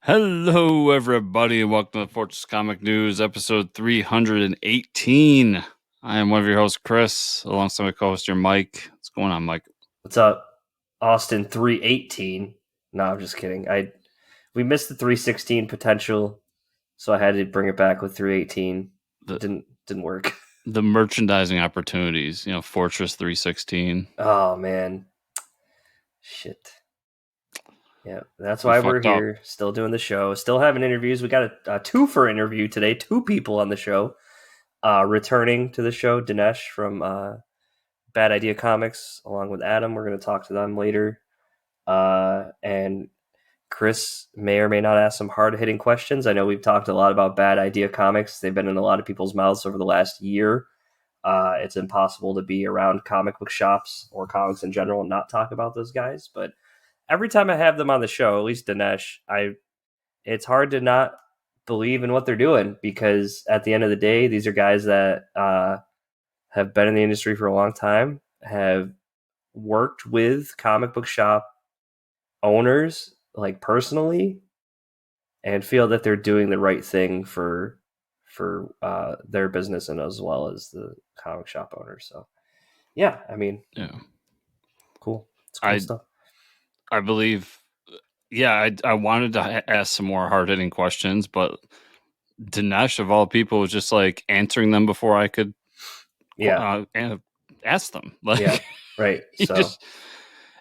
Hello, everybody, and welcome to the Fortress Comic News, episode 318. I am one of your hosts, Chris, alongside my co-host, your Mike. What's going on, Mike? What's up, Austin 318? No, I'm just kidding. We missed the 316 potential, so I had to bring it back with 318. It didn't work. The merchandising opportunities, Fortress 316. Oh man, shit. Yeah, that's why we're here, still doing the show, still having interviews. We got a twofer interview today. 2 people on the show. Returning to the show, Dinesh from Bad Idea Comics, along with Adam. We're going to talk to them later. And Chris may or may not ask some hard-hitting questions. I know we've talked a lot about Bad Idea Comics. They've been in a lot of people's mouths over the last year. It's impossible to be around comic book shops or comics in general and not talk about those guys. But every time I have them on the show, at least Dinesh, it's hard to not believe in what they're doing, because at the end of the day, these are guys that have been in the industry for a long time, have worked with comic book shop owners like personally, and feel that they're doing the right thing for their business and as well as the comic shop owners. So yeah, I mean, cool. It's cool stuff. I believe, I wanted to ask some more hard-hitting questions, but Dinesh, of all people, was just like answering them before I could ask them. Like, yeah, right.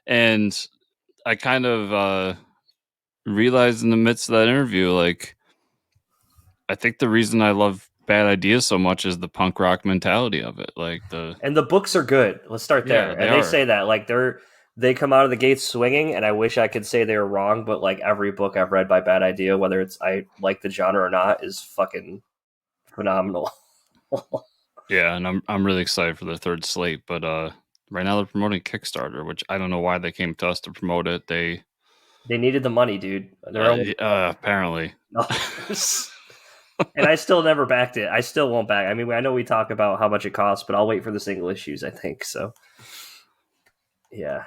And I kind of realized in the midst of that interview, like, I think the reason I love Bad Ideas so much is the punk rock mentality of it. And the books are good. Let's start there. They say that, like, they come out of the gates swinging, and I wish I could say they were wrong, but like every book I've read by Bad Idea, whether it's I like the genre or not, is fucking phenomenal. Yeah, and I'm really excited for their third slate, but right now they're promoting Kickstarter, which I don't know why they came to us to promote it. They needed the money, dude. Apparently. And I still never backed it. I still won't back. I mean, I know we talk about how much it costs, but I'll wait for the single issues, I think. So, yeah.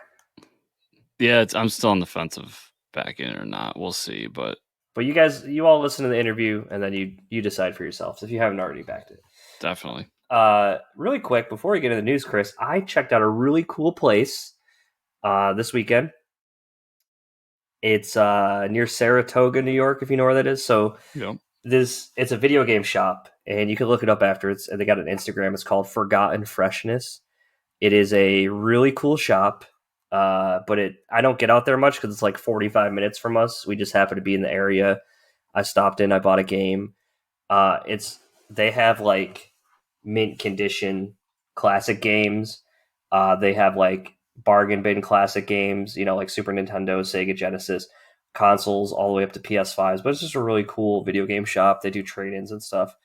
Yeah, I'm still on the fence of backing it or not. We'll see, but you all listen to the interview, and then you decide for yourselves if you haven't already backed it. Definitely. Really quick, before we get into the news, Chris, I checked out a really cool place this weekend. It's near Saratoga, New York, if you know where that is. So it's a video game shop, and you can look it up after. They got an Instagram. It's called Forgotten Freshness. It is a really cool shop, but I don't get out there much because it's like 45 minutes from us. We just happen to be in the area. I stopped in. I bought a game. They have like mint condition classic games. They have like bargain bin classic games, like Super Nintendo, Sega Genesis, consoles all the way up to PS5s. But it's just a really cool video game shop. They do trade-ins and stuff.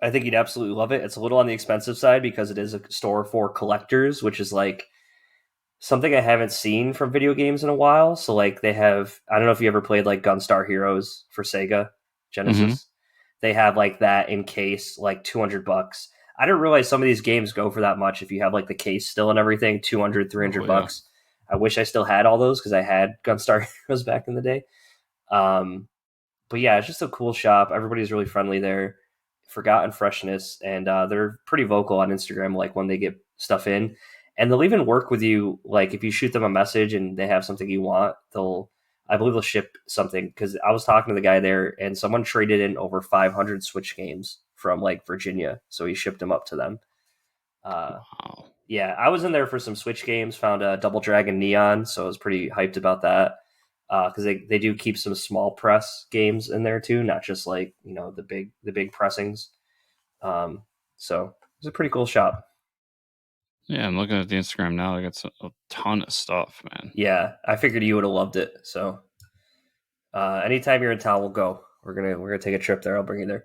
I think you'd absolutely love it. It's a little on the expensive side because it is a store for collectors, which is like something I haven't seen from video games in a while. So like they have, I don't know if you ever played like Gunstar Heroes for Sega Genesis. Mm-hmm. They have like that in case, like $200. I didn't realize some of these games go for that much if you have like the case still and everything, $200, $300. Yeah. I wish I still had all those because I had Gunstar Heroes back in the day. But yeah, it's just a cool shop. Everybody's really friendly there. Forgotten Freshness, and they're pretty vocal on Instagram, like when they get stuff in, and they'll even work with you. Like if you shoot them a message and they have something you want, I believe they'll ship something. Because I was talking to the guy there, and someone traded in over 500 Switch games from like Virginia, so he shipped them up to them. Wow. Yeah, I was in there for some Switch games, found a Double Dragon Neon, so I was pretty hyped about that. Because they do keep some small press games in there too, not just like the big pressings. So it's a pretty cool shop. Yeah, I'm looking at the Instagram now. They got a ton of stuff, man. Yeah, I figured you would have loved it. So anytime you're in town, we'll go. We're gonna take a trip there. I'll bring you there.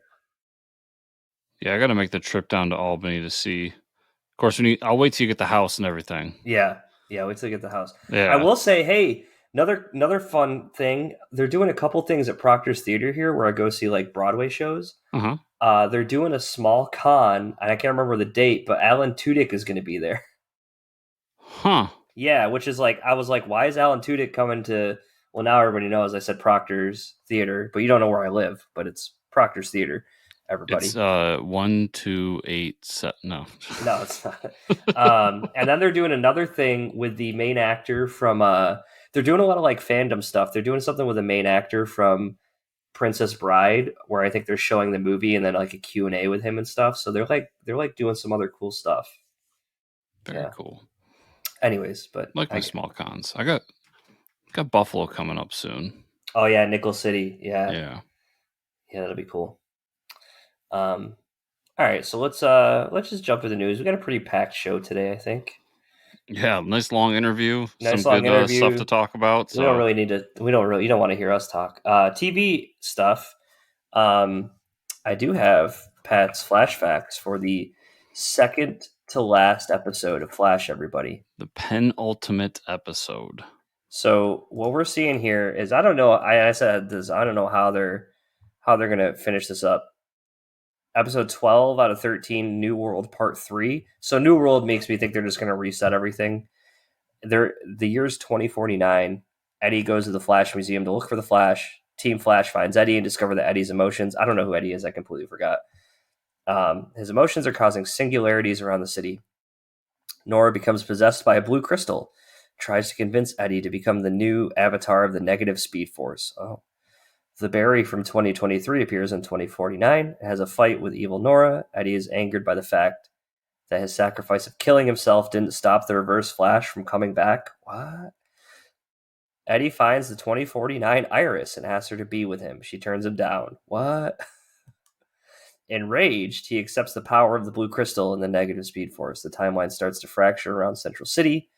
Yeah, I got to make the trip down to Albany to see. Of course, I'll wait till you get the house and everything. Yeah, wait till you get the house. Yeah, I will say, hey. Another fun thing, they're doing a couple things at Proctor's Theater here where I go see like Broadway shows. Uh-huh. They're doing a small con, and I can't remember the date, but Alan Tudyk is going to be there. Huh. Yeah, which is like, I was like, why is Alan Tudyk coming to Well, now everybody knows I said Proctor's Theater, but you don't know where I live, but it's Proctor's Theater, It's everybody. 128 no. No, it's not. And then they're doing another thing with the main actor from they're doing a lot of like fandom stuff. They're doing something with the main actor from Princess Bride, where I think they're showing the movie and then like a Q&A with him and stuff. So they're like doing some other cool stuff. Very Yeah. cool. Anyways, but Like my small cons. I got Buffalo coming up soon. oh yeah, Nickel City. Yeah. Yeah. Yeah, that'll be cool. All right, so let's just jump to the news. We got a pretty packed show today, I think. Yeah, nice long interview. Nice Some long good stuff interview. to talk about. We don't So really need to. You don't want to hear us talk. TV stuff. I do have Pat's flash facts for the second to last episode of Flash. Everybody. the penultimate episode. So what we're seeing here is I don't know. I said this. I don't know how they're gonna finish this up. Episode 12 out of 13, New World Part 3. So New World makes me think they're just gonna reset everything. The year's 2049. Eddie goes to the Flash Museum to look for the Flash. Team Flash finds Eddie and discover that Eddie's emotions. I don't know who Eddie is. I completely forgot. His emotions are causing singularities around the city. Nora becomes possessed by a blue crystal, tries to convince Eddie to become the new avatar of the negative Speed Force. Oh. The Barry from 2023 appears in 2049, has a fight with evil Nora. Eddie is angered by the fact that his sacrifice of killing himself didn't stop the Reverse Flash from coming back. What? Eddie finds the 2049 Iris and asks her to be with him. She turns him down. What? Enraged, he accepts the power of the blue crystal and the negative Speed Force. The timeline starts to fracture around Central City.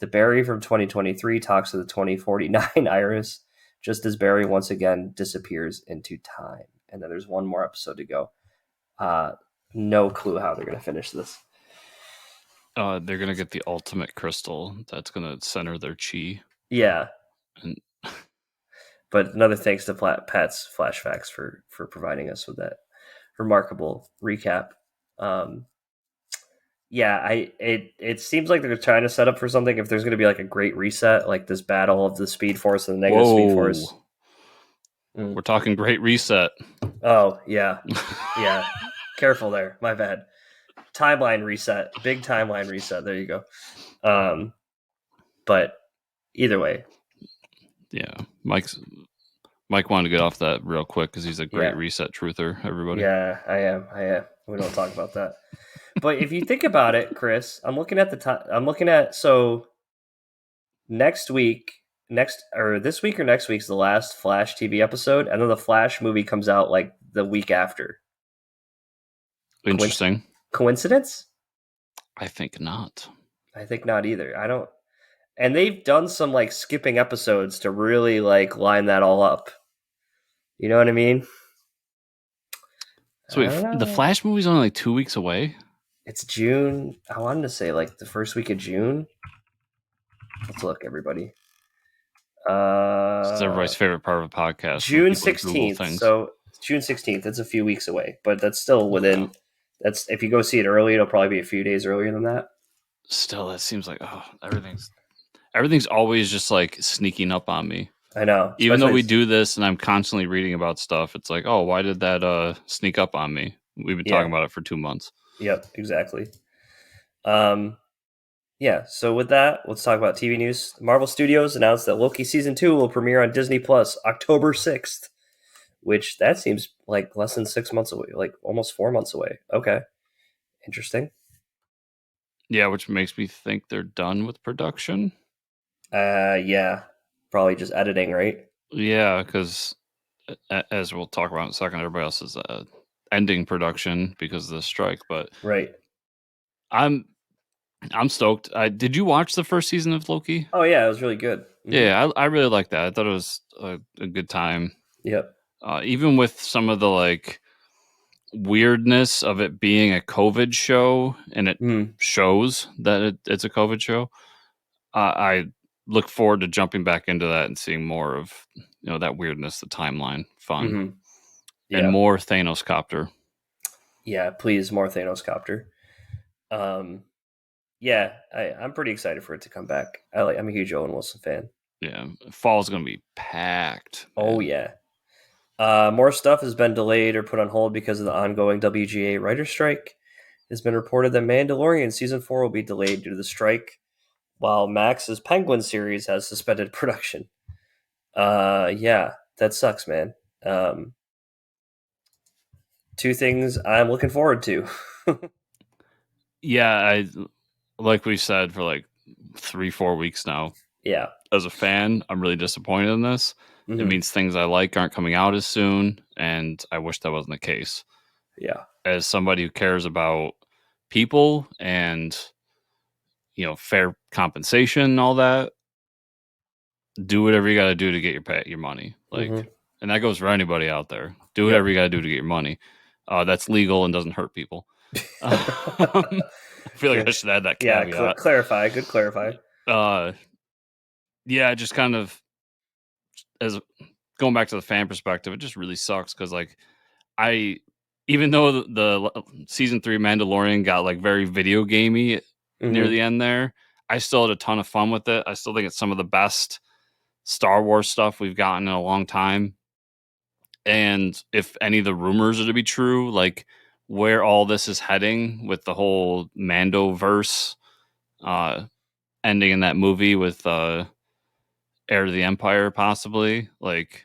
The Barry from 2023 talks to the 2049 Iris, just as Barry once again disappears into time. And then there's one more episode to go. No clue how they're going to finish this. They're gonna get the ultimate crystal that's gonna center their chi. Yeah. And but another thanks to Pat's Flash Facts for providing us with that remarkable recap. It seems like they're trying to set up for something. If there's going to be like a great reset, like this battle of the Speed Force and the negative Speed Force. We're talking Great Reset. Oh yeah, yeah. Careful there. My bad. Timeline reset. Big timeline reset. There you go. But either way. Yeah, Mike wanted to get off that real quick because he's a great reset truther. Everybody. Yeah, I am. We don't talk about that. But if you think about it, Chris, I'm looking at the time. I'm looking at so this week or next week's the last Flash TV episode, and then the Flash movie comes out like the week after. Interesting. Coincidence? I think not. I think not either. I don't. And they've done some like skipping episodes to really like line that all up. You know what I mean? So wait, the Flash movie's only like 2 weeks away? It's June. I wanted to say like the first week of June. Let's look, everybody. It's everybody's favorite part of a podcast. June 16th. So June 16th. It's a few weeks away, but that's still within. Okay. That's if you go see it early, it'll probably be a few days earlier than that. Still, that seems like everything's always just like sneaking up on me. I know. Even though we do this and I'm constantly reading about stuff, it's like, oh, why did that sneak up on me? We've been talking about it for 2 months. Yep, exactly. Yeah, so with that, let's talk about TV news. Marvel Studios announced that Loki Season 2 will premiere on Disney Plus October 6th, which that seems like less than 6 months away, like almost 4 months away. Okay. Interesting. Yeah, which makes me think they're done with production. Yeah. Probably just editing, right? Yeah, because as we'll talk about in a second, everybody else is ending production because of the strike. But right, I'm stoked. Did you watch the first season of Loki? Oh yeah, it was really good. Mm-hmm. Yeah, I really liked that. I thought it was a good time. Yep. Even with some of the like weirdness of it being a COVID show, and it shows that it's a COVID show. I look forward to jumping back into that and seeing more of that weirdness, the timeline, fun, and more Thanos copter. Yeah, please, more Thanos copter. Yeah, I'm pretty excited for it to come back. I'm a huge Owen Wilson fan. Yeah, fall's gonna be packed, Oh man. yeah. More stuff has been delayed or put on hold because of the ongoing WGA writer strike. It's been reported that Mandalorian season 4 will be delayed due to the strike, while Max's Penguin series has suspended production. Yeah, that sucks, man. Um, Two things I'm looking forward to. Yeah, I like we said for like 3-4 weeks now. Yeah. As a fan, I'm really disappointed in this. It Hmm. means things I like aren't coming out as soon, and I wish that wasn't the case. Yeah. As somebody who cares about people and fair compensation and all that, do whatever you got to do to get your money. Hmm. Like, and that goes for anybody out there. Do Yep. whatever you got to do to get your money. That's legal and doesn't hurt people. I feel like I Good. should add that Yeah. caveat. Clarify. Good clarify. Uh, yeah, just kind of as going back to the fan perspective, it just really sucks because like I, even though the season 3 Mandalorian got like very video gamey near Hmm. the end there, I still had a ton of fun with it. I still think it's some of the best Star Wars stuff we've gotten in a long time. And if any of the rumors are to be true, like where all this is heading with the whole Mando verse uh, ending in that movie with Heir to the Empire, possibly, like,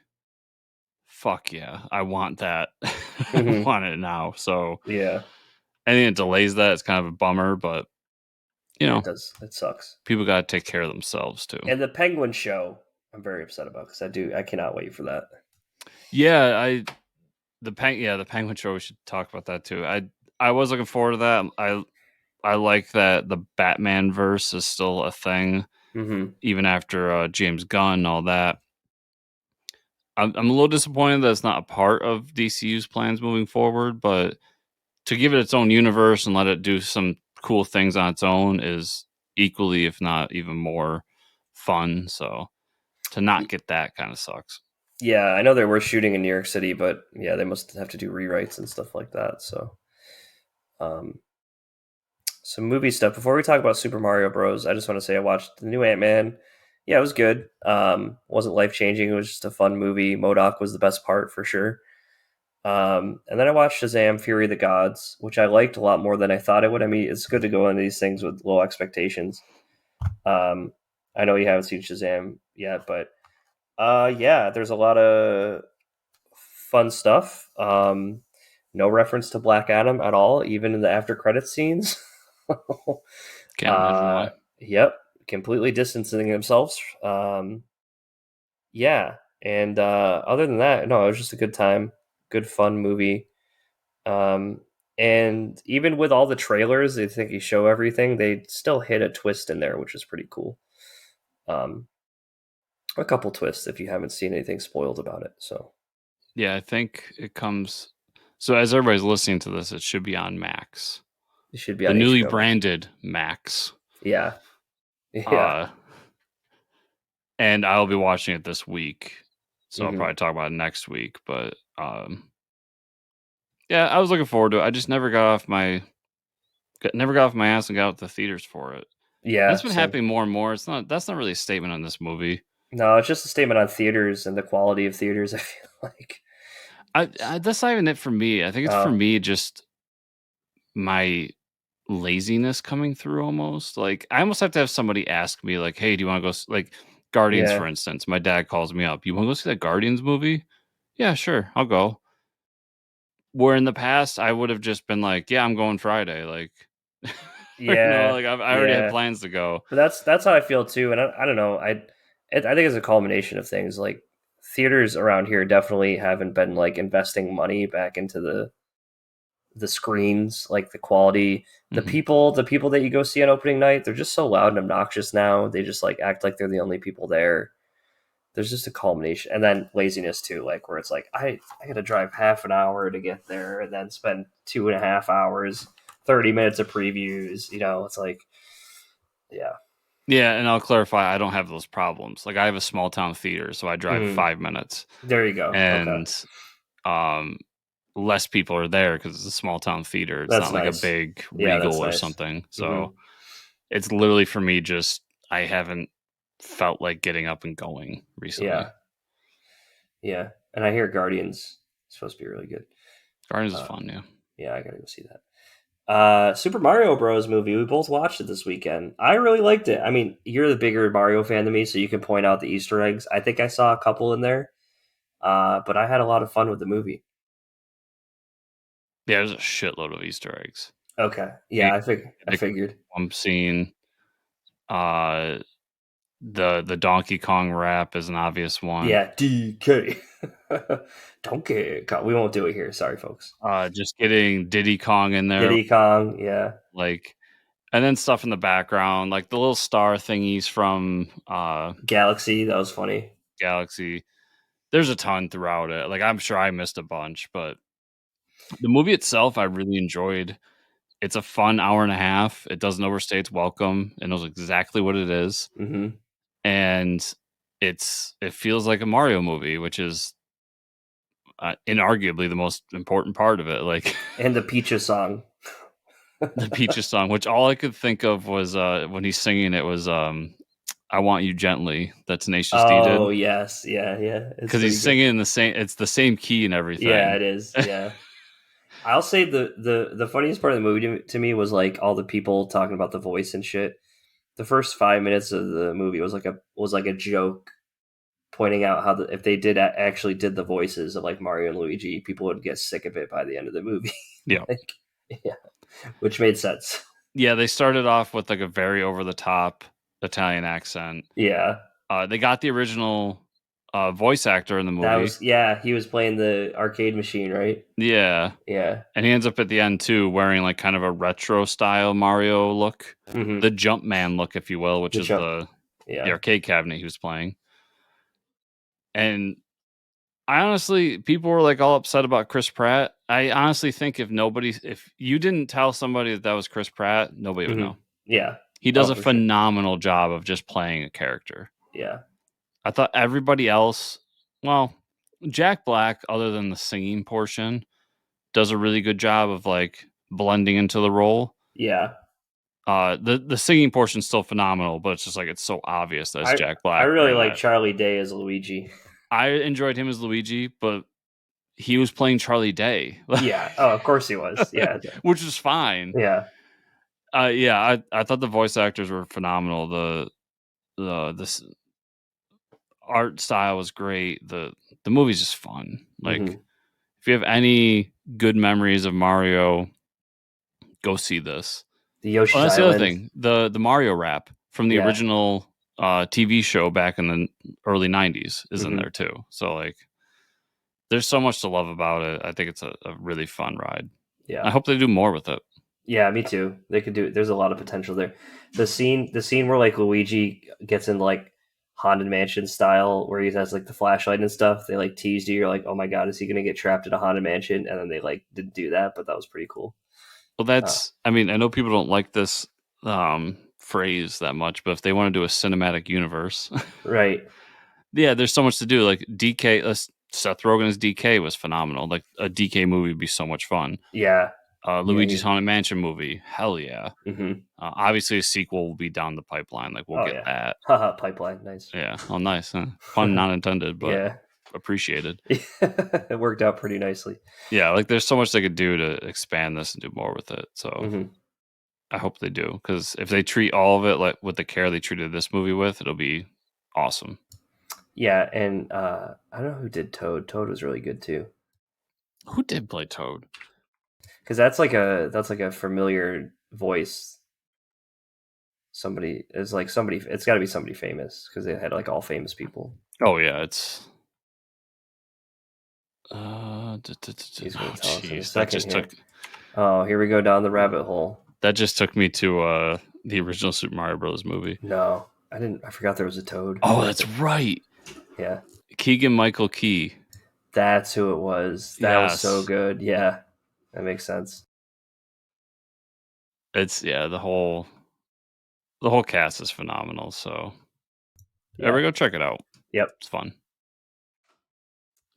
fuck yeah, I want that. I Hmm. want it now. So Yeah. anything that delays that is kind of a bummer, but you Yeah. It know, does. It sucks. people got to take care of themselves too. And the Penguin show, I'm very upset about because I cannot wait for that. Yeah, the Penguin show. We should talk about that too. I was looking forward to that. I like that the Batman verse is still a thing, Hmm. even after James Gunn and all that. I'm a little disappointed that it's not a part of DCU's plans moving forward, but to give it its own universe and let it do some cool things on its own is equally, if not even more, fun. So to not get that kind of sucks. Yeah, I know they were shooting in New York City, but yeah, they must have to do rewrites and stuff like that. So, um, some movie stuff. Before we talk about Super Mario Bros., I just want to say I watched the new Ant Man. Yeah, it was good. Wasn't life changing. It was just a fun movie. Modoc was the best part for sure. And then I watched Shazam: Fury of the Gods, which I liked a lot more than I thought I would. I mean, it's good to go into these things with low expectations. Um, I know you haven't seen Shazam yet, but yeah, there's a lot of fun stuff. No reference to Black Adam at all, even in the after credit scenes. Can't imagine uh, why. yep, completely distancing themselves. Yeah, and other than that, no, it was just a good time, good fun movie. Um, and even with all the trailers, they think you show everything. They still hit a twist in there, which is pretty cool. Um, a couple twists if you haven't seen anything spoiled about it. So Yeah, I think it comes. So as everybody's listening to this, it should be on Max, it should be the on newly HBO Max. branded Max. Yeah, yeah. Uh, and I'll be watching it this week, so I'll Hmm. probably talk about it next week. But yeah, I was looking forward to it. I just never got off my ass and got out to the theaters for it. That's Yeah, been same. happening more and more. That's not really a statement on this movie. No, it's just a statement on theaters and the quality of theaters. I feel like. That's not even it for me. I think it's for Oh, me just my laziness coming through almost. Like I almost have to have somebody ask me like, "Hey, do you want to go like Guardians yeah, for instance?" My dad calls me up. "You want to go see that Guardians movie?" "Yeah, sure. I'll go." Where in the past I would have just been like, "Yeah, I'm going Friday." Like yeah, like I already had yeah. plans to go. But that's how I feel too. And I don't know. I think it's a culmination of things. Like theaters around here definitely haven't been like investing money back into the screens, like the quality. Mhm. The people that you go see on opening night, they're just so loud and obnoxious now. They just like act like they're the only people there. There's just a culmination, and then laziness too, like where it's like I got to drive half an hour to get there, and then spend 2.5 hours, 30 minutes of previews. It's like, yeah, Yeah, and I'll clarify, I don't have those problems. Like I have a small town theater, so I drive mm, 5 minutes there you go. Okay, and um less people are there because it's a small town theater. It's that's not like a nice. big Yeah, Regal that's or nice. something. Hmm. So it's literally for me just I haven't felt like getting up and going recently. Yeah. And I hear Guardians is supposed to be really good. Guardians is fun, yeah. Yeah, I gotta go see that. Super Mario Bros. Movie. We both watched it this weekend. I really liked it. I mean, you're the bigger Mario fan than me, so you can point out the Easter eggs. I think I saw a couple in there, but I had a lot of fun with the movie. Yeah, there's a shitload of Easter eggs. Okay, yeah, I Like, figured. I'm seeing uh the Donkey Kong rap is an obvious one. Yeah, DK. Donkey Kong. We won't do it here. Sorry, folks. Just getting Diddy Kong in there, Diddy Kong. Yeah. like, and then stuff in the background, like the little star thingies from Galaxy. That was funny. Galaxy. There's a ton throughout it. Like, I'm sure I missed a bunch, but the movie itself I really enjoyed. It's a fun hour and a half. It doesn't overstay its welcome. It knows exactly what it is. Mm-hmm. And it feels like a Mario movie, which is inarguably the most important part of it. Like, And the Peaches song. the Peaches song, which all I could think of was when he's singing it was I Want You Gently, that Tenacious D did. Oh yes, yeah. It's Because pretty he's good. singing in the same, it's the same key and everything. Yeah, it is. Yeah. I'll say the funniest part of the movie to me was like all the people talking about the voice and shit. The first 5 minutes of the movie was like a joke, pointing out how if they actually did the voices of like Mario and Luigi, people would get sick of it by the end of the movie. Yeah. Like, yeah, which made sense. Yeah, they started off with like a very over the top Italian accent. Yeah, They got the original voice actor in the movie. he was playing the arcade machine, right? Yeah. Yeah. And he ends up at the end too wearing like kind of a retro style Mario look, Mm-hmm. the Jumpman look, if you will, which is the Yeah. arcade cabinet he was playing. And I honestly, people were like all upset about Chris Pratt. I honestly think if you didn't tell somebody that was Chris Pratt, nobody would Mm-hmm. know. Yeah. He does Oh, a for sure. phenomenal job of just playing a character. Yeah. I thought everybody else, well, Jack Black, other than the singing portion, does a really good job of like blending into the role. Yeah. The singing portion's still phenomenal, but it's just like it's so obvious that it's Jack I Black really doing like that. Charlie Day as Luigi. I enjoyed him as Luigi, but he was playing Charlie Day. Yeah. Oh, of course he was. Yeah. Which was fine. Yeah. Yeah, I thought the voice actors were phenomenal. This art style was great. The movie's just fun. Like, Mm-hmm. if you have any good memories of Mario, go see this. The Yoshi's That's Island. the other thing. The Mario rap from the original TV show back in the early 90s is in there too. So like, there's so much to love about it. I think it's a really fun ride. Yeah. I hope they do more with it. Yeah, me too. They could do it. There's a lot of potential there. The scene where like Luigi gets in like Haunted Mansion style, where he has like the flashlight and stuff. They like teased you. You're like, oh my god, is he gonna get trapped in a haunted mansion? And then they like didn't do that, but that was pretty cool. Well, that's. I mean, I know people don't like this phrase that much, but if they want to do a cinematic universe, Right? Yeah, there's so much to do. Like DK, Seth Rogen's DK was phenomenal. Like a DK movie would be so much fun. Yeah. Luigi's Haunted Mansion movie, hell yeah. Mm-hmm. Obviously, a sequel will be down the pipeline. Like we'll get that. Haha, pipeline, nice. Yeah, oh nice, huh? Pun not intended, but yeah, appreciated. It worked out pretty nicely. Yeah, like there's so much they could do to expand this and do more with it. So I hope they do, because if they treat all of it like with the care they treated this movie with, it'll be awesome. Yeah, and I don't know who did Toad. Toad was really good too. Who did play Toad? Because that's like a familiar voice. Somebody is like somebody. It's got to be somebody famous because they had like all famous people. Oh yeah, it's. He's going to tell us in a That second just here. took. Oh, here we go down the rabbit hole. That just took me to the original Super Mario Bros. Movie. No, I didn't. I forgot there was a Toad. Oh, that's right. Yeah, Keegan Michael Key. that's who it was. That was so good. Yeah, that makes sense. It's the whole cast is phenomenal. So go check it out. Yep, it's fun.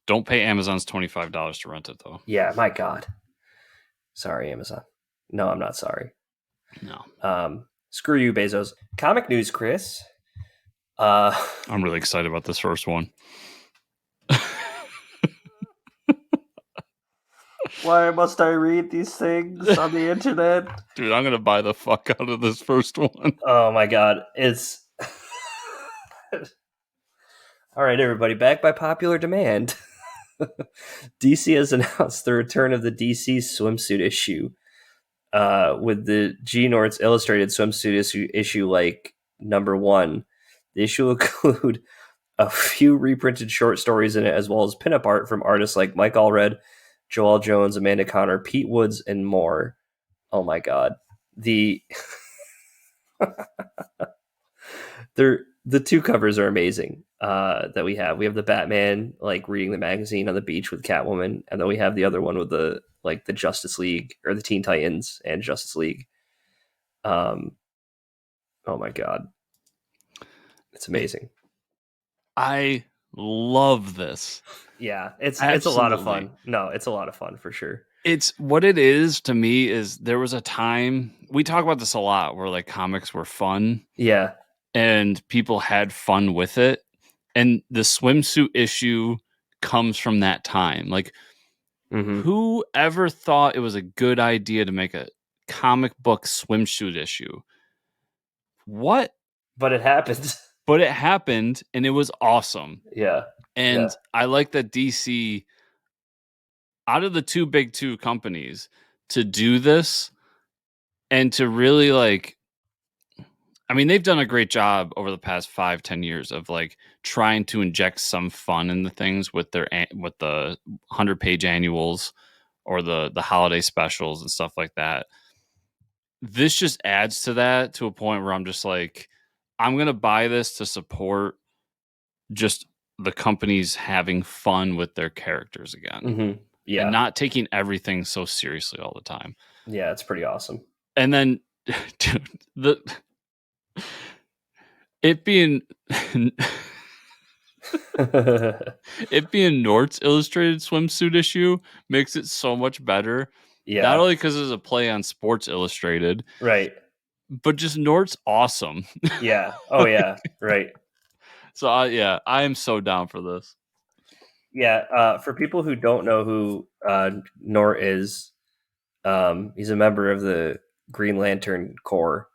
Don't pay Amazon's $25 to rent it though. Yeah, my God. Sorry, Amazon. No, I'm not sorry. No. Screw you, Bezos. Comic news, Chris. Uh, I'm really excited about this first one. why must I read these things on the internet? Dude, I'm gonna buy the fuck out of this first one. Oh my god, it's all right, everybody. Back by popular demand, DC has announced the return of the DC swimsuit issue, with the G Nort's illustrated swimsuit issue like #1. The issue will include a few reprinted short stories in it, as well as pinup art from artists like Mike Allred, Joel Jones, Amanda Connor, Pete Woods, and more. Oh my god, the the two covers are amazing. That we have the Batman like reading the magazine on the beach with Catwoman, and then we have the other one with the Justice League or the Teen Titans and Justice League. Oh my god, it's amazing. I love this. Yeah, it's a lot of Absolutely. fun. No, it's a lot of fun for sure. It's what it is to me is there was a time we talk about this a lot where like comics were fun Yeah, and people had fun with it. And the swimsuit issue comes from that time. Like, who ever thought it was a good idea to make a comic book swimsuit issue? What? but it happens. But it happened and it was awesome. Yeah, And I like that DC, out of the two big two companies, to do this and to really like, I mean, they've done a great job over the past 5-10 years of like trying to inject some fun in the things with the 100-page annuals or the holiday specials and stuff like that. This just adds to that to a point where I'm just like, I'm gonna buy this to support just the companies having fun with their characters again. Yeah, And not taking everything so seriously all the time. yeah, it's pretty awesome. And then, dude, it being Nort's illustrated swimsuit issue makes it so much better. Yeah, Not only because it's a play on Sports Illustrated, right. but just Nort's awesome. Yeah. Oh yeah. Right. So I am so down for this. Yeah. For people who don't know who Nort is, he's a member of the Green Lantern Corps,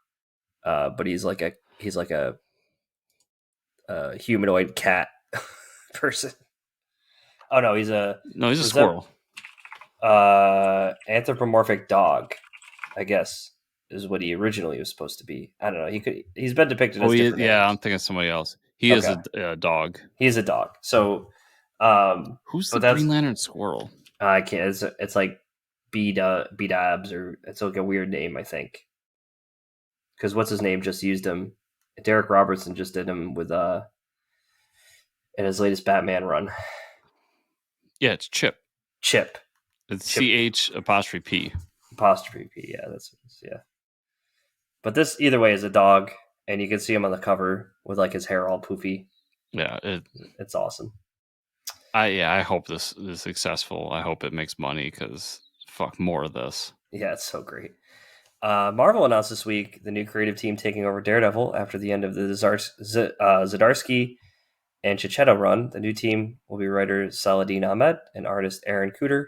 but he's like a humanoid cat person. Oh no, he's a Squirrel. Anthropomorphic dog, I guess, is what he originally was supposed to be. I don't know. He's been depicted as different names. I'm thinking of somebody else. He is a dog. He's a dog. So, who's the Green Lantern Squirrel? I can't. It's like B-Dabs, or it's like a weird name, I think. Because what's his name just used him. Derek Robertson just did him with in his latest Batman run. Yeah, it's Chip. Chip. It's CH''P. Apostrophe P. Yeah, that's yeah. But this either way is a dog, and you can see him on the cover with like his hair all poofy. Yeah, it's awesome. I hope this is successful. I hope it makes money because fuck more of this. Yeah, it's so great. Marvel announced this week the new creative team taking over Daredevil after the end of the Zdarsky and Checchetto run. The new team will be writer Saladin Ahmed and artist Aaron Cooter.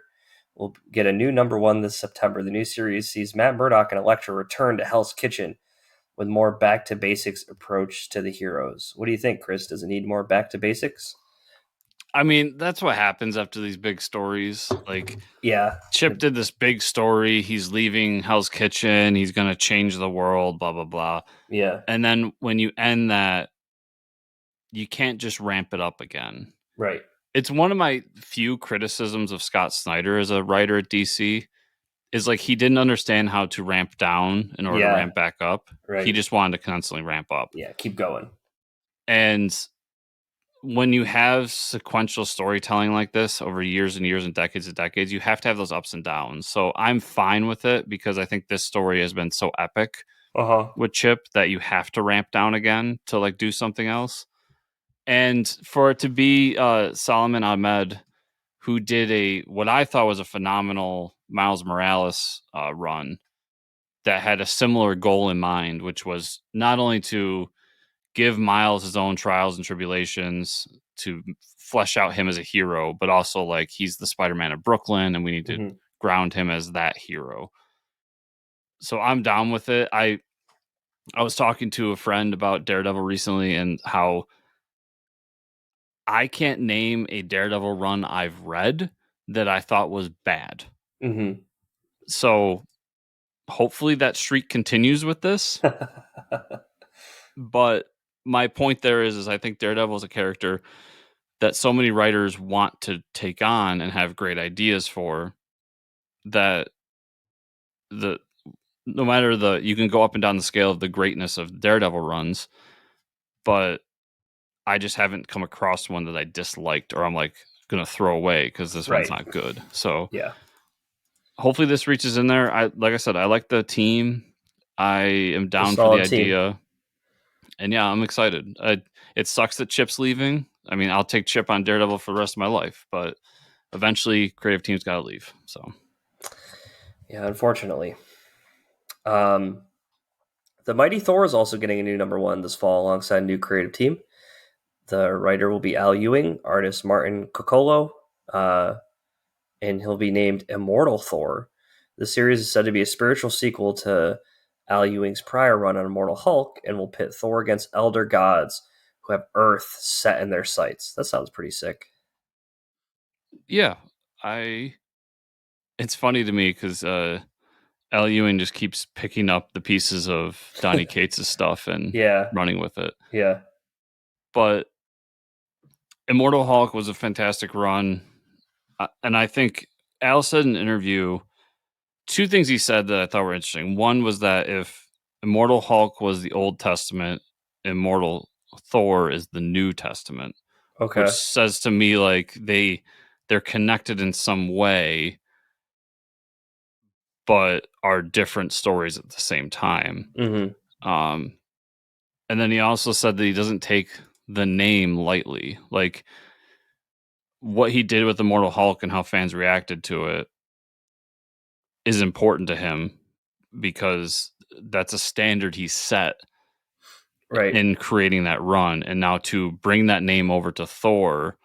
Will get a new #1 this September. The new series sees Matt Murdock and Elektra return to Hell's Kitchen with more back-to-basics approach to the heroes. What do you think, Chris? Does it need more back-to-basics? I mean, that's what happens after these big stories. Like, yeah, Chip did this big story. He's leaving Hell's Kitchen. He's going to change the world, blah, blah, blah. Yeah. And then when you end that, you can't just ramp it up again. Right. It's one of my few criticisms of Scott Snyder as a writer at DC is like he didn't understand how to ramp down in order to ramp back up. Right. He just wanted to constantly ramp up. Yeah, keep going. And when you have sequential storytelling like this over years and years and decades, you have to have those ups and downs. So I'm fine with it because I think this story has been so epic with Chip that you have to ramp down again to like do something else. And for it to be Solomon Ahmed, who did what I thought was a phenomenal Miles Morales run that had a similar goal in mind, which was not only to give Miles his own trials and tribulations to flesh out him as a hero, but also like he's the Spider-Man of Brooklyn and we need to ground him as that hero. So I'm down with it. I was talking to a friend about Daredevil recently and how I can't name a Daredevil run I've read that I thought was bad. So hopefully that streak continues with this. But my point there is I think Daredevil is a character that so many writers want to take on and have great ideas for, that the no matter the you can go up and down the scale of the greatness of Daredevil runs, but I just haven't come across one that I disliked or I'm like gonna throw away because this one's not good. So yeah, hopefully this reaches in there. Like I said, I like the team. I am down for the idea. And yeah, I'm excited. It sucks that Chip's leaving. I mean, I'll take Chip on Daredevil for the rest of my life, but eventually creative team's got to leave. So yeah, unfortunately. The Mighty Thor is also getting a new #1 this fall alongside a new creative team. The writer will be Al Ewing, artist Martin Coccolo, and he'll be named Immortal Thor. The series is said to be a spiritual sequel to Al Ewing's prior run on Immortal Hulk and will pit Thor against elder gods who have Earth set in their sights. That sounds pretty sick. yeah, it's funny to me because Al Ewing just keeps picking up the pieces of Donny Cates' stuff and running with it. Yeah. But Immortal Hulk was a fantastic run. And I think Al said in an interview, two things he said that I thought were interesting. One was that if Immortal Hulk was the Old Testament, Immortal Thor is the New Testament. Okay. Which says to me like they're connected in some way, but are different stories at the same time. And then he also said that he doesn't take the name lightly. Like what he did with Immortal Hulk and how fans reacted to it is important to him because that's a standard he set in creating that run. And now to bring that name over to Thor,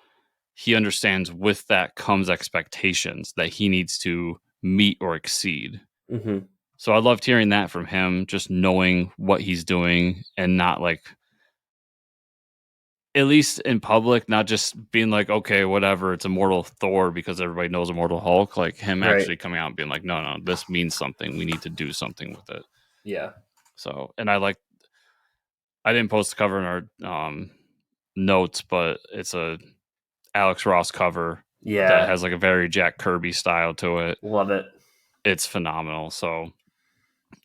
he understands with that comes expectations that he needs to meet or exceed. So I loved hearing that from him, just knowing what he's doing and not like, at least in public, not just being like, okay, whatever, it's Immortal Thor because everybody knows Immortal Hulk. Like him actually coming out and being like, no, this means something. We need to do something with it. Yeah. So, and I didn't post the cover in our notes, but it's a Alex Ross cover that has like a very Jack Kirby style to it. Love it. It's phenomenal. So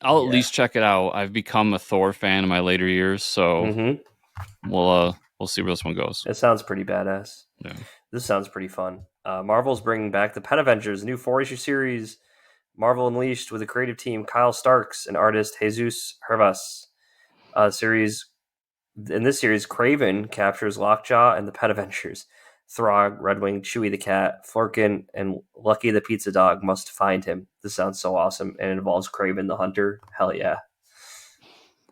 I'll at least check it out. I've become a Thor fan in my later years, so we'll see where this one goes. It sounds pretty badass. Yeah. This sounds pretty fun. Marvel's bringing back the Pet Avengers, new 4-issue series, Marvel Unleashed, with a creative team Kyle Starks and artist Jesus Hervas. In this series, Kraven captures Lockjaw and the Pet Avengers. Throg, Redwing, Chewie the cat, Flurkin, and Lucky the pizza dog must find him. This sounds so awesome, and it involves Kraven the hunter. Hell yeah.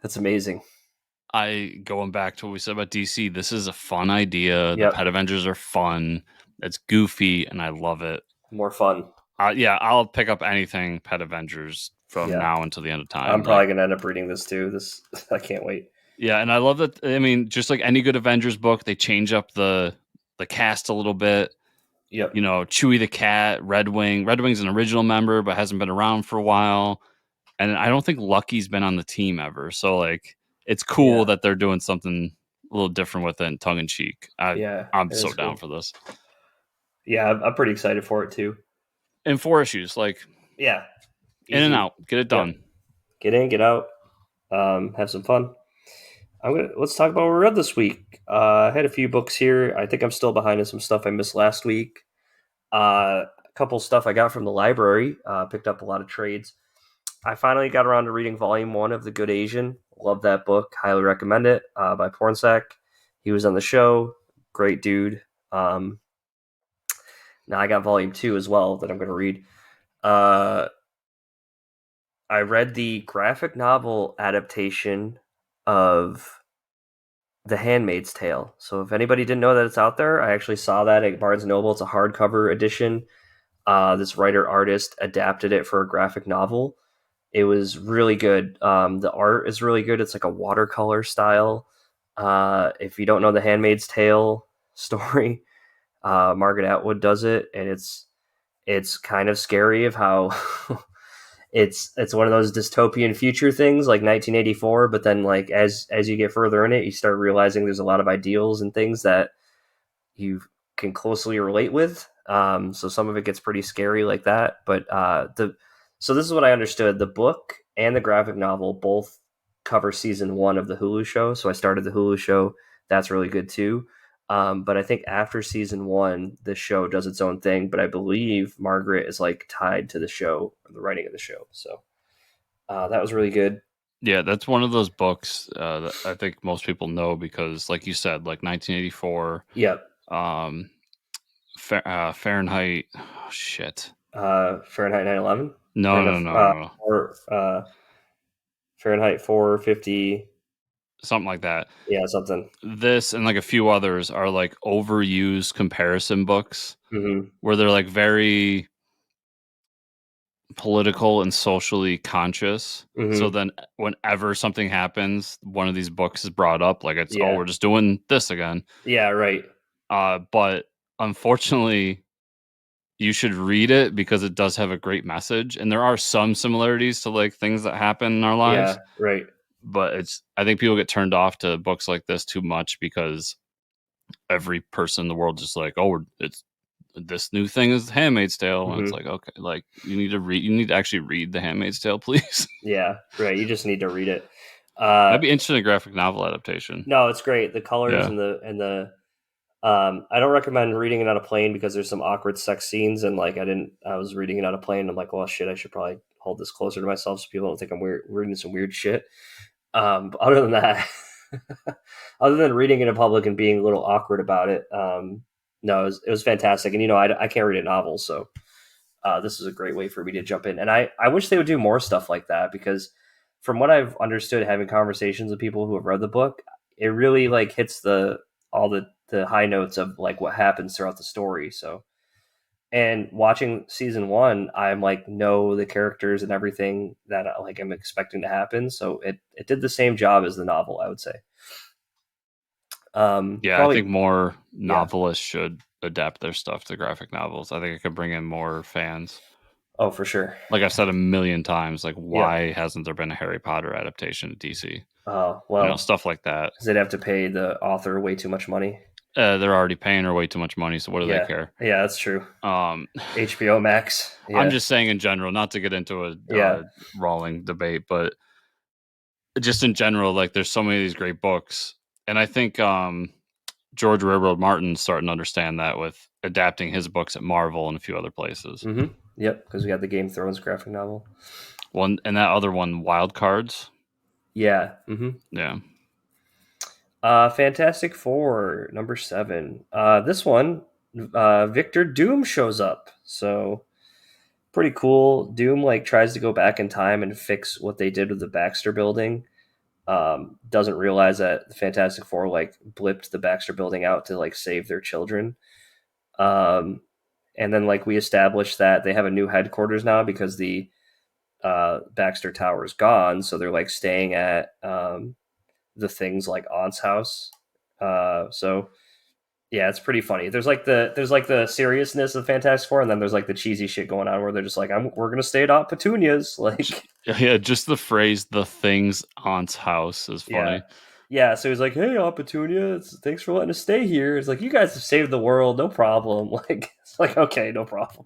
That's amazing. Going back to what we said about DC, this is a fun idea. The Pet Avengers are fun. It's goofy, and I love it. More fun. I'll pick up anything Pet Avengers from now until the end of time. I'm probably going to end up reading this too. I can't wait. Yeah, and I love that. I mean, just like any good Avengers book, they change up the cast a little bit. Yep. You know, Chewie the cat, Redwing. Redwing's an original member, but hasn't been around for a while. And I don't think Lucky's been on the team ever. So, like, it's cool that they're doing something a little different with it and tongue in cheek. I'm so down for this. Yeah, I'm pretty excited for it too. In 4 issues, like, easy. In and out, get it done. Yep. Get in, get out, have some fun. Let's talk about what we read this week. I had a few books here. I think I'm still behind in some stuff I missed last week. A couple stuff I got from the library. Picked up a lot of trades. I finally got around to reading Volume 1 of The Good Asian. Love that book. Highly recommend it. By Pornsak. He was on the show. Great dude. Now I got Volume 2 as well that I'm going to read. I read the graphic novel adaptation of The Handmaid's Tale. So if anybody didn't know that it's out there, I actually saw that at Barnes and Noble. It's a hardcover edition. This writer artist adapted it for a graphic novel. It was really good. The art is really good. It's like a watercolor style. If you don't know the Handmaid's Tale story, Margaret Atwood does it, and it's kind of scary of how it's one of those dystopian future things like 1984. But then like as you get further in it, you start realizing there's a lot of ideals and things that you can closely relate with. So some of it gets pretty scary like that. But the so this is what I understood: the book and the graphic novel both cover season one of the Hulu show. So I started the Hulu show. That's really good too. But I think after season one, the show does its own thing. But I believe Margaret is like tied to the show, or the writing of the show. So that was really good. Yeah, that's one of those books that I think most people know because, like you said, like 1984, Yep. um, Fahrenheit. Oh, shit. Fahrenheit 9/11. No, Or no, no, no, no. or Fahrenheit 450. Something like that. Yeah, something. This and like a few others are like overused comparison books Mm-hmm. where they're like very political and socially conscious. So Mm-hmm. then whenever something happens, one of these books is brought up, like it's, oh, Yeah. we're just doing this again. Yeah. Right. But unfortunately, you should read it because it does have a great message. And there are some similarities to like things that happen in our lives. Yeah. Right. But I think people get turned off to books like this too much because every person in the world just like, oh, it's this new thing is Handmaid's Tale, and it's Mm-hmm. like, okay, like you need to actually read the Handmaid's Tale, please. Yeah. Right. You just need to read it. That'd be interesting, a graphic novel adaptation. No, it's great. The colors Yeah, and the I don't recommend reading it on a plane because there's some awkward sex scenes, and like I was reading it on a plane and I'm like, well shit, I should probably hold this closer to myself so people don't think I'm weird reading some weird shit. But other than that, other than reading it in public and being a little awkward about it, no, it was fantastic. And I can't read a novel, so this is a great way for me to jump in. And I wish they would do more stuff like that because from what I've understood, having conversations with people who have read the book, it really like hits all the high notes of like what happens throughout the story. So and watching season one, I'm like know the characters and everything that like I'm expecting to happen. So it did the same job as the novel, I would say. yeah. I think Probably, more yeah. novelists should adapt their stuff to graphic novels. I think it could bring in more fans. Oh, for sure. Like I've said a million times, like Yep. why hasn't there been a Harry Potter adaptation of DC? Oh, well, Stuff like that. because they'd have to pay the author way too much money. They're already paying her way too much money, so what do they Yeah. care? Yeah, that's true. Um, HBO Max. I'm Yeah. just saying in general, not to get into a Yeah. Rawling debate, but just in general, like there's so many of these great books, and I think George Railroad Martin's starting to understand that with adapting his books at Marvel and a few other places. Mm-hmm. Yep. Because we got the Game of Thrones graphic novel. One and that other one, Wild Cards. Yeah. Mm-hmm. Yeah, Fantastic Four, number 7. This one, Victor Doom shows up. So pretty cool. Doom like tries to go back in time and fix what they did with the Baxter building. Doesn't realize that the Fantastic Four like blipped the Baxter building out to like save their children. Um, and then like we established that they have a new headquarters now because the Baxter Tower is gone, so they're like staying at the things like Aunt's house. So yeah, it's pretty funny. There's like the seriousness of Fantastic Four, and then there's like the cheesy shit going on where they're just like, we're gonna stay at Aunt Petunia's, like yeah. Just the phrase "the thing's aunt's house" is yeah. funny. Yeah, so he's like, "Hey, Aunt Petunia, thanks for letting us stay here." It's like, "You guys have saved the world, no problem." Like, it's like, okay, no problem.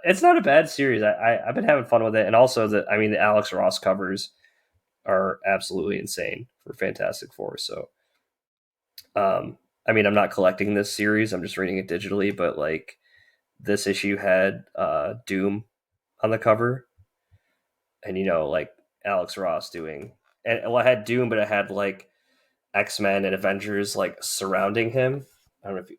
It's not a bad series. I've been having fun with it, and also the Alex Ross covers are absolutely insane for Fantastic Four. So, I'm not collecting this series. I'm just reading it digitally. But like this issue had Doom on the cover, and like Alex Ross doing, and well, I had Doom, but it had like X-Men and Avengers like surrounding him. I don't know if you,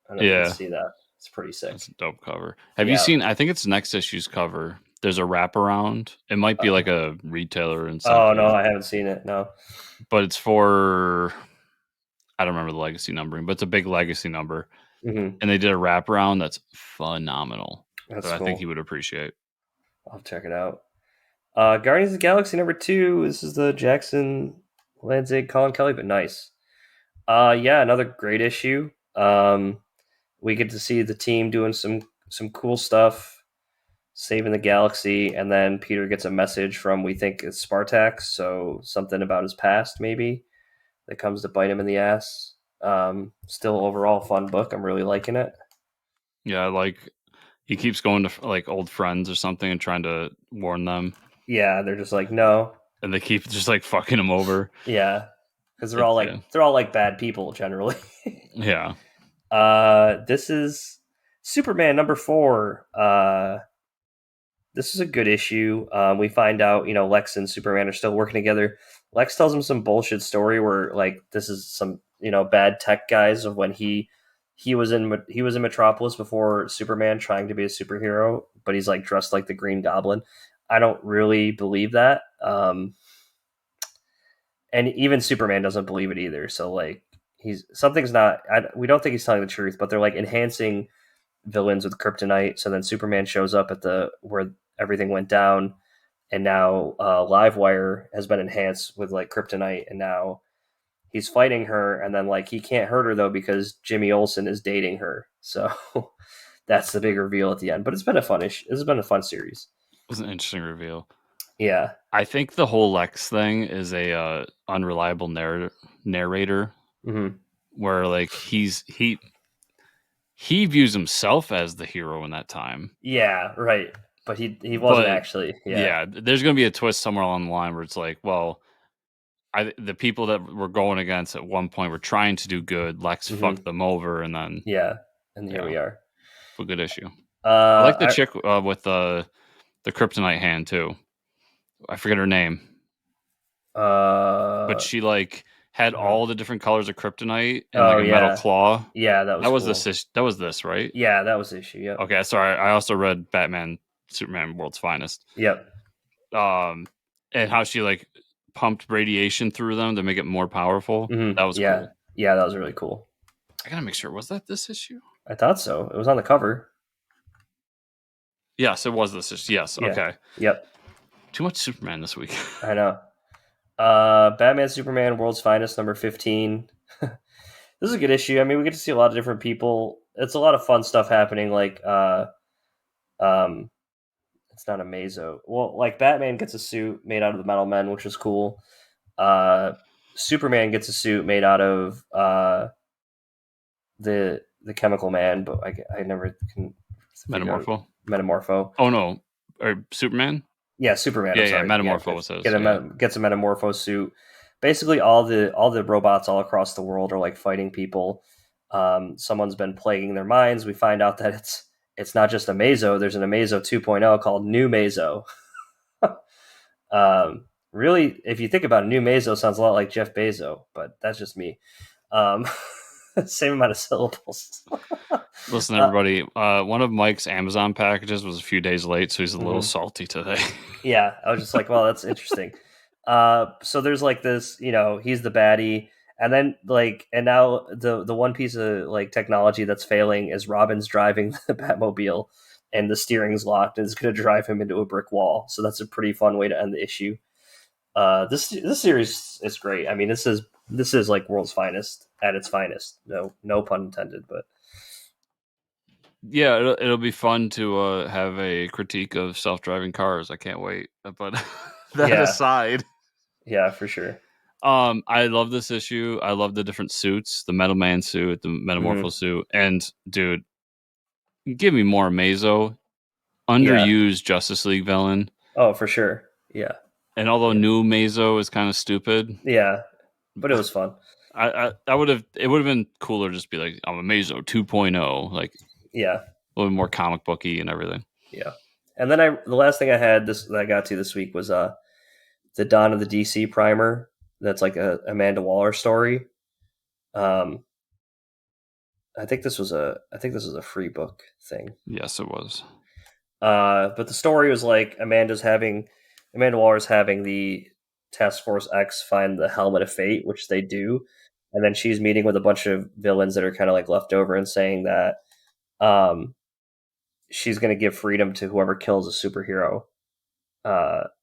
I don't know if you can Yeah, see that. It's pretty that's sick. a dope cover. Have you Yeah. seen? I think it's next issue's cover. there's a wraparound. It might be like a retailer Oh no, incentive, I haven't seen it. No. but it's for I don't remember the legacy numbering, but it's a big legacy number. Mm-hmm. And they did a wraparound that's phenomenal That's that I think cool. he would appreciate. I'll check it out. Guardians of the Galaxy #2. This is the Jackson Lanzig Colin Kelly, but nice. Yeah, another great issue. We get to see the team doing some cool stuff, saving the galaxy, and then Peter gets a message from we think it's Spartax, so something about his past maybe that comes to bite him in the ass. Still overall fun book. I'm really liking it. Yeah, like he keeps going to like old friends or something and trying to warn them, Yeah, they're just like no. and they keep just like fucking him over. Yeah, because they're It's all yeah, like they're all like bad people generally. yeah. This is Superman #4. This is a good issue. We find out, Lex and Superman are still working together. Lex tells him some bullshit story where like this is some bad tech guys of when he was in Metropolis before Superman trying to be a superhero, but he's like dressed like the Green Goblin. I don't really believe that, and even Superman doesn't believe it either. So like he's something's not. We don't think he's telling the truth, but they're like enhancing villains with kryptonite. So then Superman shows up at the where everything went down, and now Livewire has been enhanced with like kryptonite, and now he's fighting her, and then like he can't hurt her though because Jimmy Olsen is dating her. So that's the big reveal at the end. But it's been a fun issue. This has been a fun series. It was an interesting reveal. Yeah. I think the whole Lex thing is a unreliable narrator Mm-hmm. where like he views himself as the hero in that time. Yeah. Right. But he wasn't But actually. Yeah. yeah, there's going to be a twist somewhere along the line where it's like, well, the people that we're going against at one point were trying to do good. Lex Mm-hmm. fucked them over, and then Yeah. And here yeah, we are. a good issue. I like the I chick with the kryptonite hand too. I forget her name, but uh she like had uh, all the different colors of kryptonite and oh like a metal yeah. claw. Yeah, that was cool. That was this, right? Yeah, that was the issue. Yep. Okay, sorry. I also read Batman, Superman, World's Finest. Yep. Um, and how she like pumped radiation through them to make it more powerful. Mm-hmm. That was Yeah. cool. Yeah, that was really cool. I gotta make sure. Was that this issue? I thought so. It was on the cover. Yes, it was this issue. Yes. Yeah. Okay. Yep. Too much Superman this week. I know. Batman Superman World's Finest #15. This is a good issue. I mean, we get to see a lot of different people. It's a lot of fun stuff happening. Like, um, it's not a Mazo. Well, like Batman gets a suit made out of the Metal Men, which is cool. Uh, Superman gets a suit made out of the Chemical Man, but I never can figure out Metamorpho. Metamorpho. Oh no, or Superman. Yeah, Superman. I'm Yeah, sorry. Yeah, Metamorpho was his. gets a Metamorpho suit. Basically, all the robots all across the world are like fighting people. Someone's been plaguing their minds. We find out that it's not just a Mazo. There's an Amazo 2.0 called New Mazo. Really, if you think about it, New Mazo sounds a lot like Jeff Bezos, but that's just me. Um, same amount of syllables. Listen, everybody. One of Mike's Amazon packages was a few days late, so he's a little Mhm. salty today. Yeah, I was just like, well, that's interesting. So there's like this, he's the baddie, and then like, and now the one piece of like technology that's failing is Robin's driving the Batmobile, and the steering's locked, and it's going to drive him into a brick wall. So that's a pretty fun way to end the issue. This series is great. I mean, this is like world's finest at its finest. No pun intended, but Yeah, it'll be fun to have a critique of self-driving cars. I can't wait. But that yeah, aside, yeah, for sure. I love this issue. I love the different suits, the Metal Man suit, the Metamorpho Hmm. suit, and dude, give me more Mazo. Yeah. Underused Justice League villain. Oh, for sure. Yeah. And although Yeah. new Mazo is kind of stupid, Yeah. But it was fun. I would have it would have been cooler just be like I'm a Mazo 2.0, like Yeah. a little more comic booky and everything. Yeah. And then the last thing I had that I got to this week was the Dawn of the DC primer. That's like a Amanda Waller story. Um, I think this was a free book thing. Yes, it was. But the story was like Amanda Waller's having the Task Force X find the Helmet of Fate, which they do, and then she's meeting with a bunch of villains that are kind of like left over and saying that um, she's going to give freedom to whoever kills a superhero.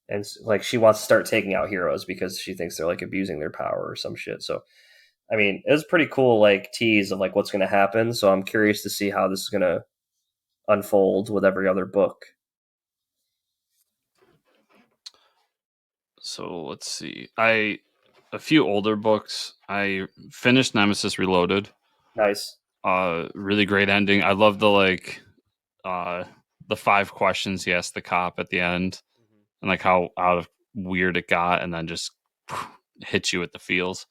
And like she wants to start taking out heroes because she thinks they're like abusing their power or some shit. So I mean, it was pretty cool like tease of like what's going to happen. So I'm curious to see how this is going to unfold with every other book. So let's see. A few older books. I finished Nemesis Reloaded. Nice. Really great ending. I love uh the 5 questions he asked the cop at the end, and like how out of weird it got, and then just hits you at the feels.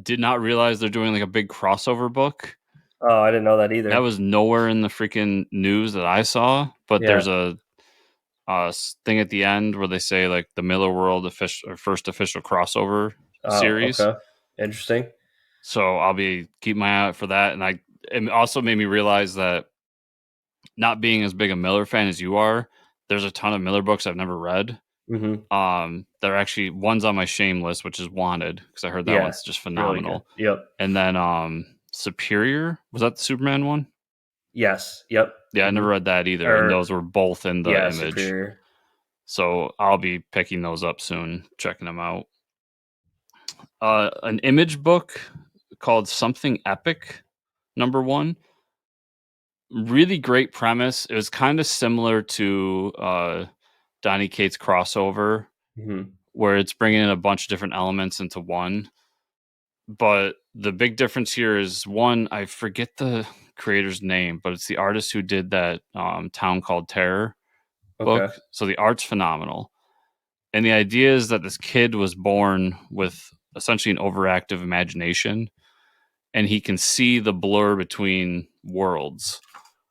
Did not realize they're doing like a big crossover book. Oh, I didn't know that That either. was nowhere in the freaking news that I saw, but Yeah. there's a thing at the end where they say like the Miller World official or first official crossover Oh, series. okay. Interesting. So I'll be keep my eye out for that. And it also made me realize that not being as big a Miller fan as you are, there's a ton of Miller books I've never read. Mm-hmm. They're actually one's on my shame list, which is Wanted, because I heard that Yeah. one's just Really good. phenomenal. Yep. And then Superior, was that the Superman one? Yes. Yep. Yeah, I Mm-hmm. never read that either, and Or those were both in the yeah, Image. Superior. So I'll be picking those up soon, checking them out. An Image book called Something Epic, #1. Really great premise. It was kind of similar to Donny Cates' crossover, Mm-hmm. where it's bringing in a bunch of different elements into one. But the big difference here is one, I forget the creator's name, but it's the artist who did that Town Called Terror book. Okay. So the art's phenomenal. And the idea is that this kid was born with essentially an overactive imagination, and he can see the blur between worlds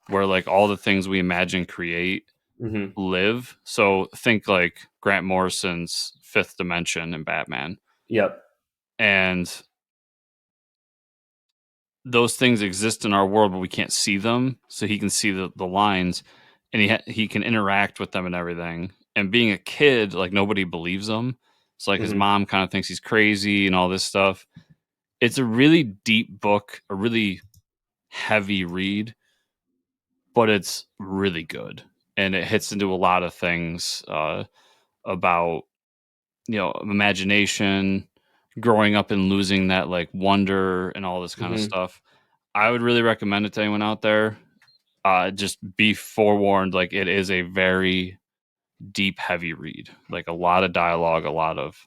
where like all the things we imagine create Mm-hmm. live. So think like Grant Morrison's Fifth Dimension in Batman. Yep. And those things exist in our world, but we can't see them. So he can see the lines, and he can interact with them and everything. And being a kid, like nobody believes him. So like his Mm-hmm. mom kind of thinks he's crazy and all this stuff. It's a really deep book, a really heavy read, but it's really good. And it hits into a lot of things about, imagination, growing up and losing that like wonder and all this kind of Mm-hmm. stuff. I would really recommend it to anyone out there. Just be forewarned, like it is a very deep, heavy read. Like a lot of dialogue, a lot of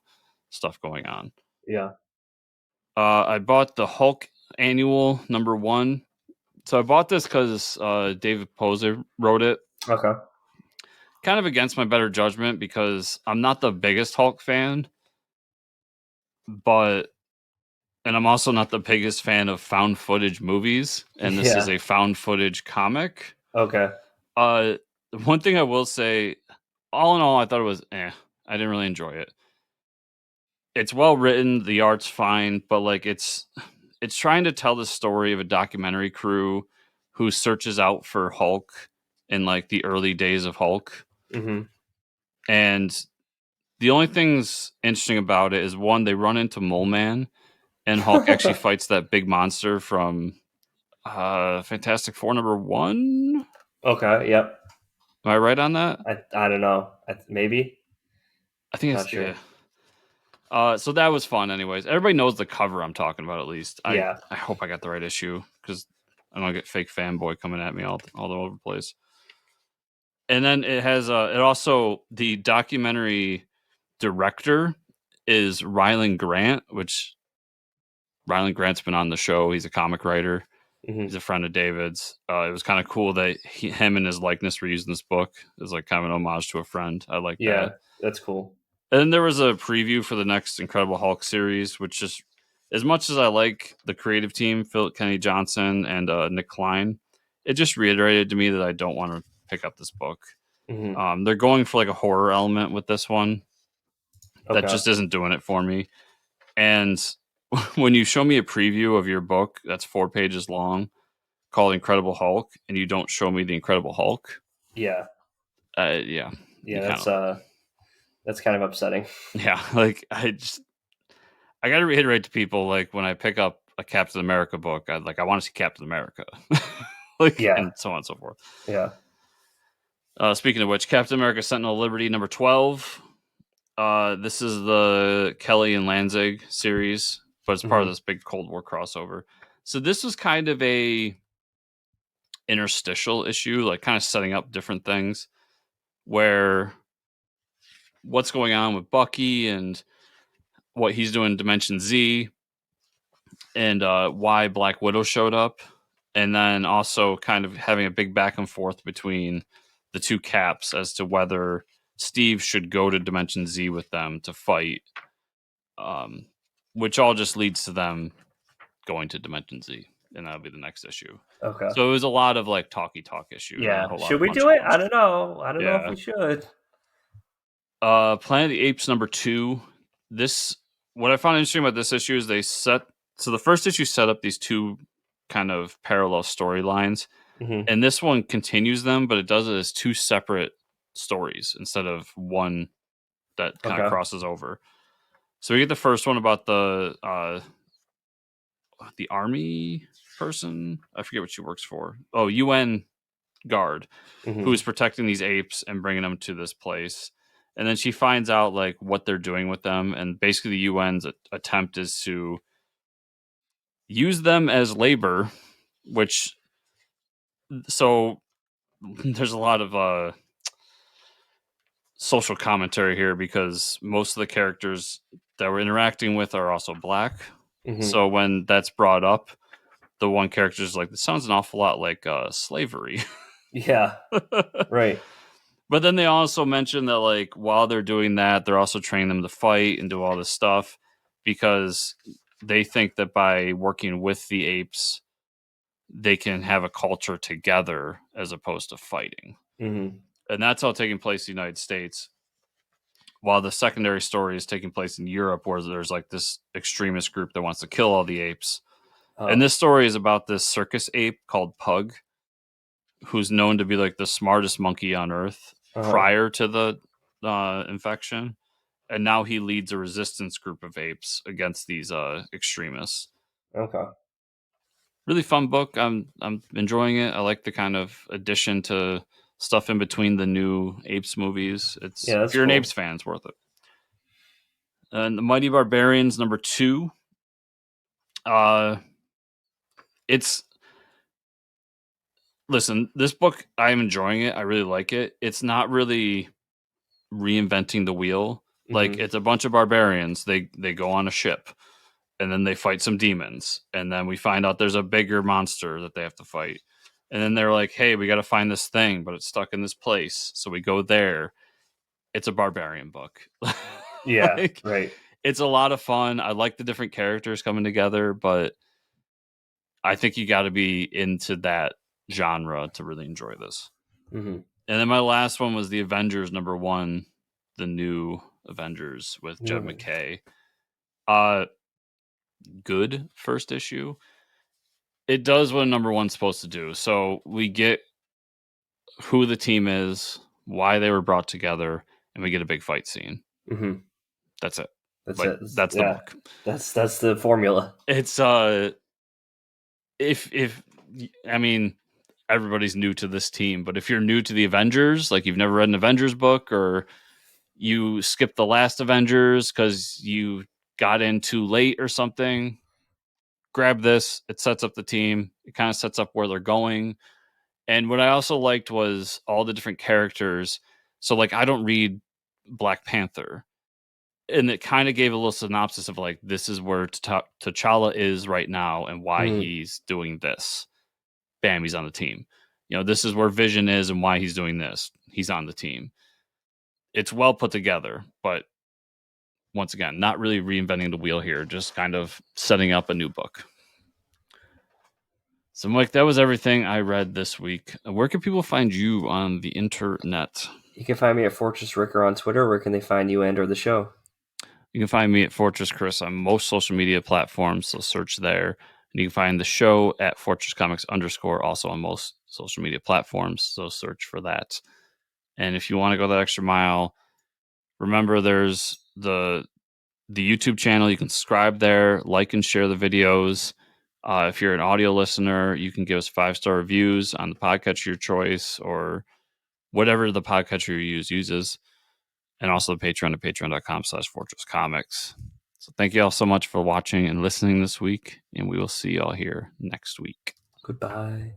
stuff going on. Yeah. I bought the Hulk annual #1. So I bought this because David Poser wrote it. Okay. Kind of against my better judgment because I'm not the biggest Hulk fan, but and I'm also not the biggest fan of found footage movies, and this is Yeah. a found footage comic. Okay. Uh, one thing I will say, all in all, I thought it was I didn't really enjoy it. It's well written, the art's fine, but like it's trying to tell the story of a documentary crew who searches out for Hulk in like the early days of Hulk. Mm-hmm. And the only things interesting about it is one, they run into Mole Man, and Hulk actually fights that big monster from Fantastic Four #1. Okay. Yep. Am I right on that? I don't know. Maybe. I think Not it's yeah. sure. So that was fun. Anyways, everybody knows the cover I'm talking about. At least Yeah. I hope I got the right issue because I don't get fake fanboy coming at me all over the place. And then it has it also the documentary director is Rylan Grant, which Rylan Grant's been on the show. He's a comic writer. Mm-hmm. He's a friend of David's. It was kind of cool that him and his likeness were used in this book as like kind of an homage to a friend. I like that. Yeah. That's cool. And then there was a preview for the next Incredible Hulk series, which just as much as I like the creative team, Philip Kenny Johnson and Nick Klein, it just reiterated to me that I don't want to pick up this book. Mm-hmm. They're going for like a horror element with this one that Okay. just isn't doing it for me. And when you show me a preview of your book that's 4 pages long called Incredible Hulk, and you don't show me the Incredible Hulk, Yeah. Yeah, Yeah, kind that's kind of upsetting. yeah. Like I got to reiterate to people, like when I pick up a Captain America book, I want to see Captain America, like, Yeah. and so on and so forth. Yeah. Speaking of which, Captain America: Sentinel of Liberty number 12. This is the Kelly and Lanzig series, but it's part of Mm-hmm. this big Cold War crossover. So this was kind of a interstitial issue, like kind of setting up different things where what's going on with Bucky and what he's doing in Dimension Z, and why Black Widow showed up, and then also kind of having a big back and forth between the two Caps as to whether Steve should go to Dimension Z with them to fight, which all just leads to them going to Dimension Z, and that'll be the next issue. Okay. So it was a lot of like talky talk issue, not a Yeah. whole lot Should of we do punchy it? punch. I don't know. I don't know if Yeah. we should. Planet of the Apes number 2. This What I found interesting about this issue is the first issue set up these two kind of parallel storylines, Mm-hmm. and this one continues them, but it does it as two separate stories instead of one that kind of Okay. crosses over. So we get the first one about the army person. I forget what she works for. Oh, UN guard who Mm-hmm. is protecting these apes and bringing them to this place. And then she finds out like what they're doing with them, and basically the UN's attempt is to use them as labor, which so there's a lot of social commentary here because most of the characters that we're interacting with are also black. Mm-hmm. So when that's brought up, the one character is like, "This sounds an awful lot like slavery." Yeah. Right. But then they also mention that like while they're doing that, they're also training them to fight and do all this stuff because they think that by working with the apes, they can have a culture together as opposed to fighting. Mm-hmm. And that's all taking place in the United States. While the secondary story is taking place in Europe, where there's like this extremist group that wants to kill all the apes. And Oh. this story is about this circus ape called Pug, who's known to be like the smartest monkey on Earth Uh-huh. prior to the infection, and now he leads a resistance group of apes against these extremists. Okay. Really fun book. I'm enjoying it. I like the kind of addition to stuff in between the new Apes movies. It's Yeah, If that's you're an cool. Apes fan, it's worth it. And the Mighty Barbarians number 2. Uh, it's Listen, this book, I'm enjoying it. I really like it. It's not really reinventing the wheel. Like Mm-hmm. it's a bunch of barbarians. They go on a ship and then they fight some demons, and then we find out there's a bigger monster that they have to fight, and then they're like, hey, we got to find this thing, but it's stuck in this place, so we go there. It's a barbarian book. Yeah. Like, Right. it's a lot of fun. I like the different characters coming together, but I think you got to be into that genre to really enjoy this. Mm-hmm. And then my last one was the Avengers number 1, the new Avengers with Jed Mm-hmm. McKay. uh Good first issue. It does what a number 1's supposed to do. So we get who the team is, why they were brought together, and we get a big fight scene. Mm-hmm. That's it. That's Like it. that's the Yeah. book. That's the formula. It's if I mean, everybody's new to this team, but if you're new to the Avengers, like you've never read an Avengers book, or you skipped the last Avengers because you got in too late or something, grab this. It sets up the team. It kind of sets up where they're going. And what I also liked was all the different characters. So like I don't read Black Panther, and it kind of gave a little synopsis of like this is where T'Challa is right now and why Mm-hmm. he's doing this. Bam, he's on the team. This is where Vision is and why he's doing this. He's on the team. It's well put together, but once again, not really reinventing the wheel here, just kind of setting up a new book. So, Mike, that was everything I read this week. Where can people find you on the internet? You can find me at Fortress Ricker on Twitter. Where can they find you and or the show? You can find me at Fortress Chris on most social media platforms, so search there. And you can find the show at Fortress Comics _ also on most social media platforms. So search for that. And if you want to go that extra mile, remember there's the YouTube channel. You can subscribe there, like and share the videos. If you're an audio listener, you can give us 5-star reviews on the podcatcher of your choice or whatever the podcatcher you uses. And also the Patreon at patreon.com/Fortress Comics. So thank you all so much for watching and listening this week, and we will see y'all here next week. Goodbye.